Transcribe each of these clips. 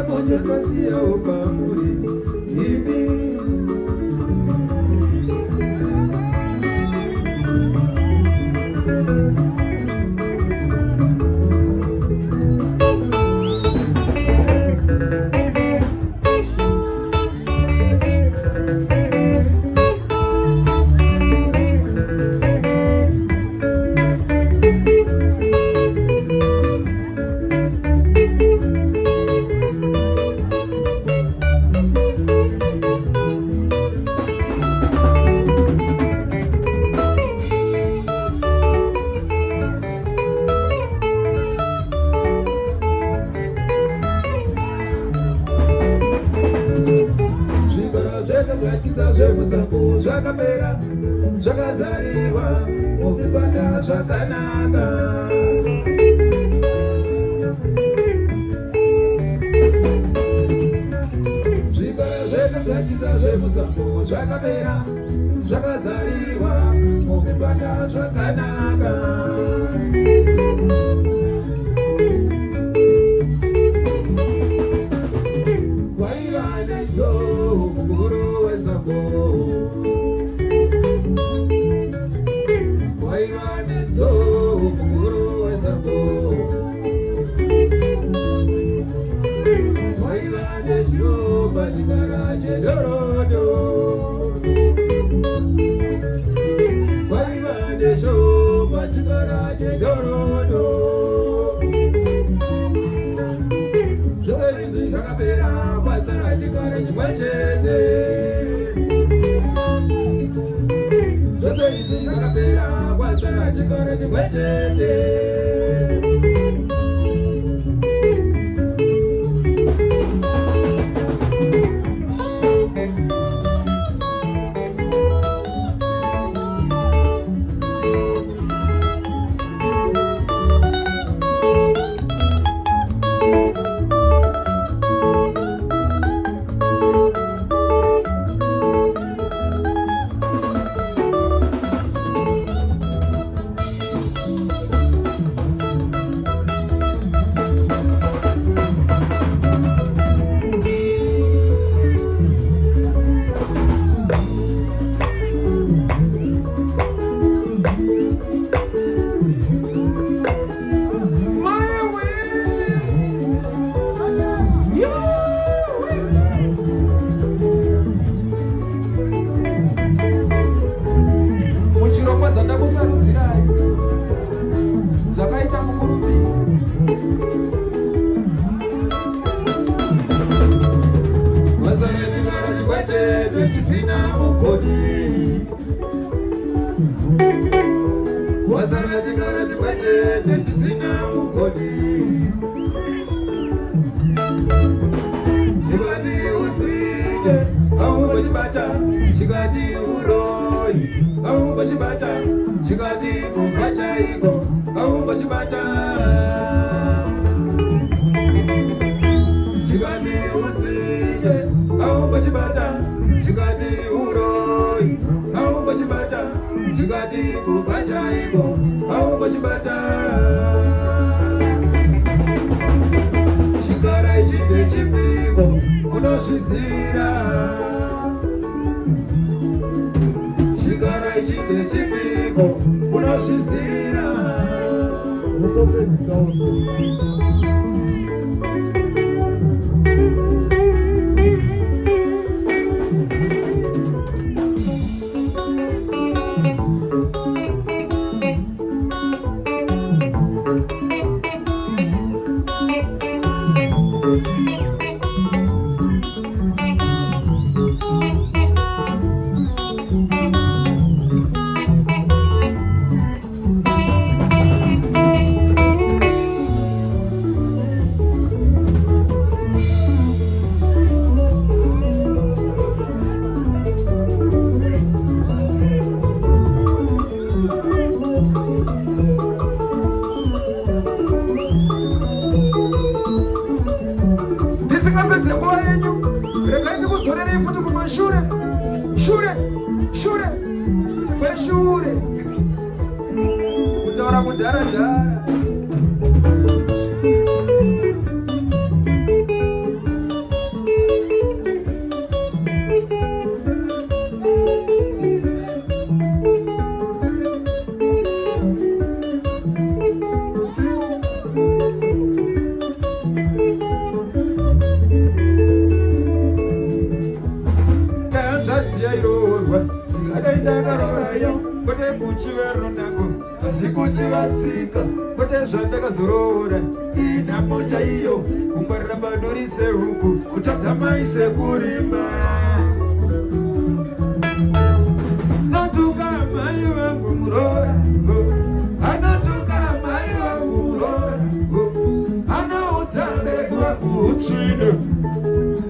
Moja kasi ya upamuri zvakadzidza zvemusango zvakapera, zvakazarirwa mumipanda zvakanaka. Zvikara zvekadzidza zvemusango zvakapera, zvakazarirwa mumipanda zvakanaka.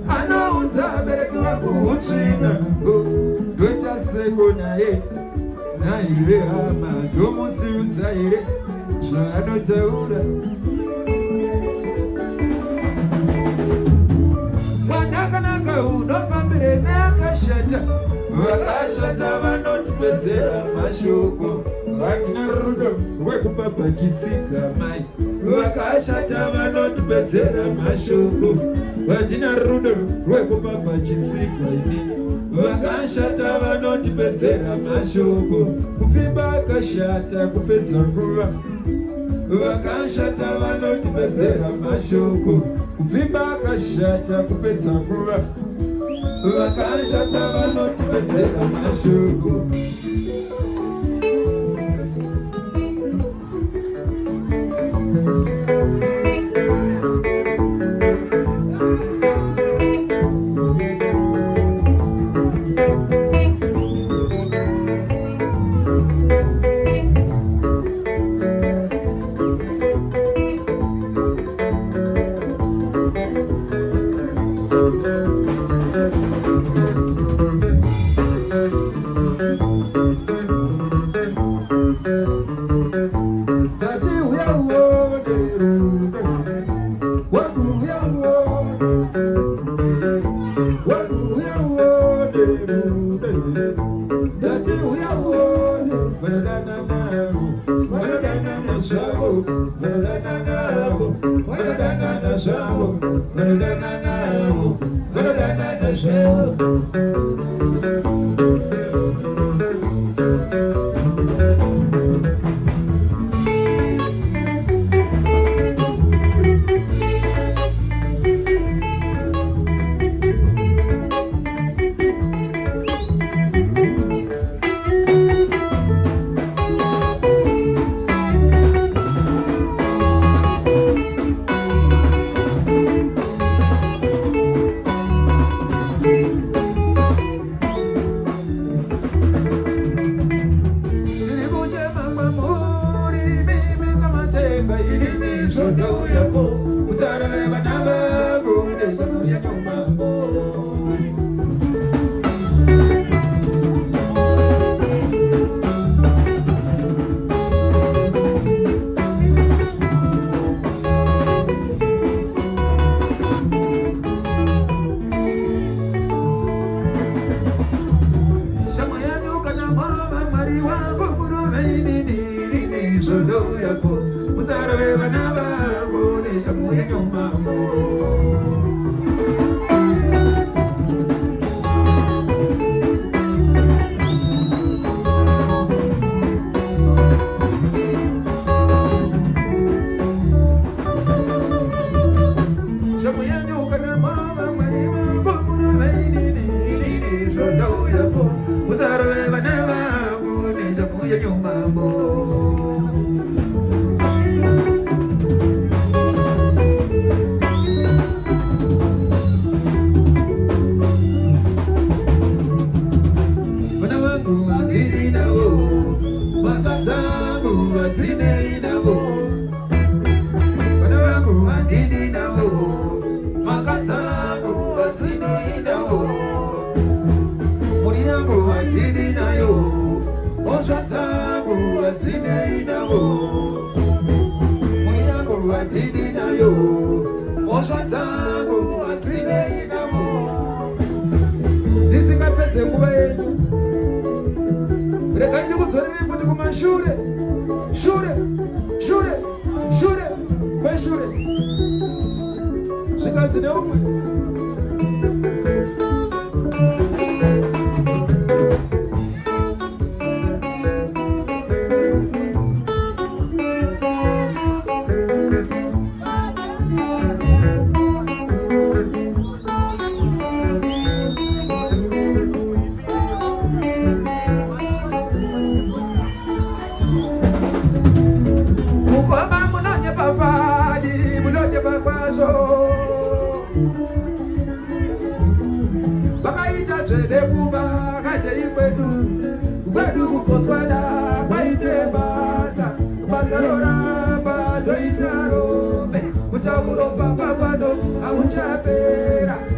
Ana unza bereka kuchina Usaendeko naye naiwe hama tomusiusa ere zvaanotaura. Mwandakanaka unofambire neakashata, vakashata vanotipedzera mashoko. Vatina rudo rwekupapachitsika mai, vakashata vanotipedzera mashoko. Vatina rudo rwekupapachitsika ini, vakashata vanotipedzera mashoko. Kufimba akashata kupedza nguva, vakashata vanotipedzera mashoko. Kufimba akashata kupedza nguva, vakashata vanotipedzera mashoko.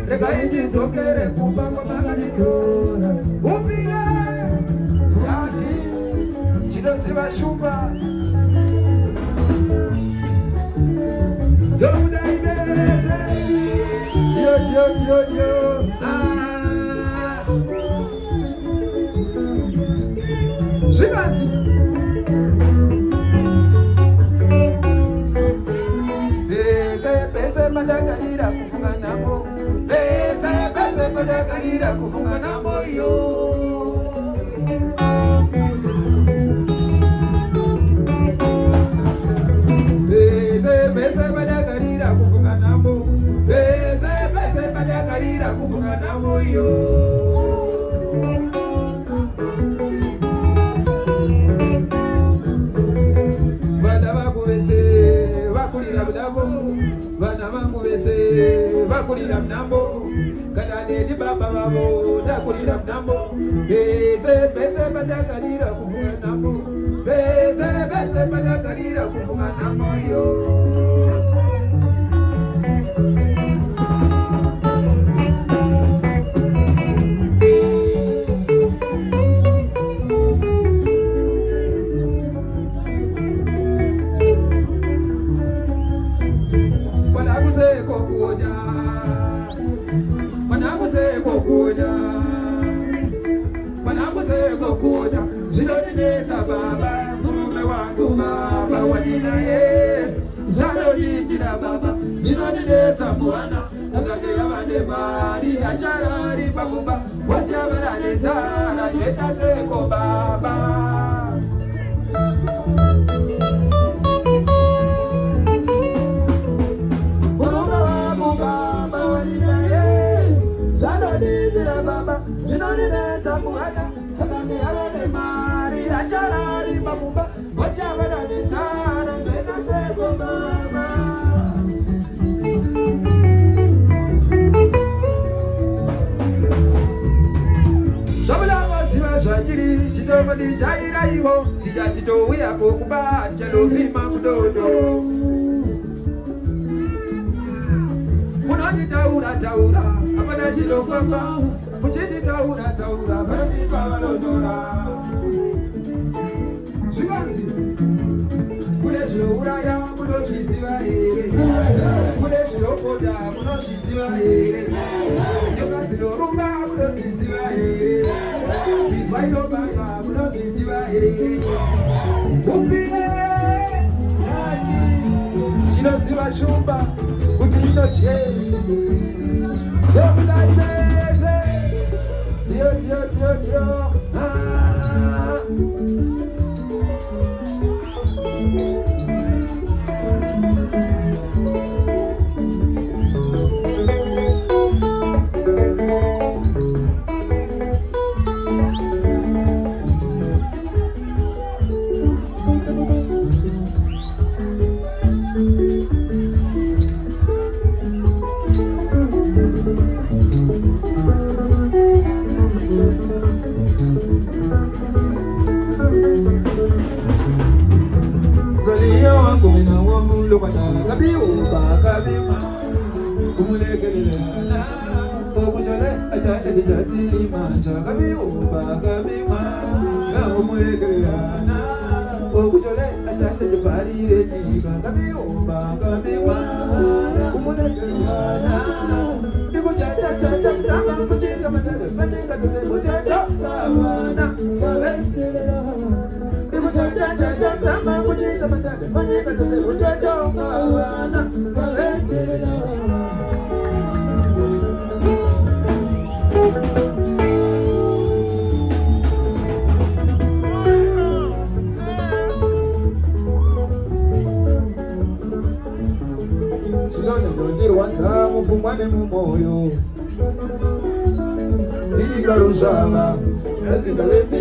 Rega indi dzokere kumba kwa makanitona. Upile bashumba Doda ibeze Yo Shiganzi Bese madagarira kufunga namo Bese madagarira kufunga namo yo Bese madagarira kufunga namo Bese madagarira kufunga namo yo Bana bangu bese bakulira mnambo kana ndi baba babo takulira mnambo bese badagalira kufunga nambo bese badagalira kufunga nambo yo Kokoda Jidoni neta baba Murume wangu baba Wadina ye Jadoni tina baba Jidoni neta mwana Nagage ya wande mari Achara riba bumba Wasi ya wala netara Nweta seko baba Murume wangu baba Wadina ye Jadoni tina baba Jidoni neta mwana Yabade mari acharari babumba wasyabada bitara bena seko baba Shabala wasiwa shajiri chitomo di chaira iho tijatito uya kokuba tijadofima kudodo Munoni taura apana chilofamba Muchiti taura barati babalotora Shiganzi Kuleshiro uraya muno shiziwa ere Kuleshiro koda muno shiziwa ere Yokazi dorunga muno shiziwa ere Bizwaino baya muno shiziwa ere Umpile Nani Chino ziwa shumba Kutino che Yokuda ibeze Yo Mufumane mumoyo Ili karuzama Ezindalepi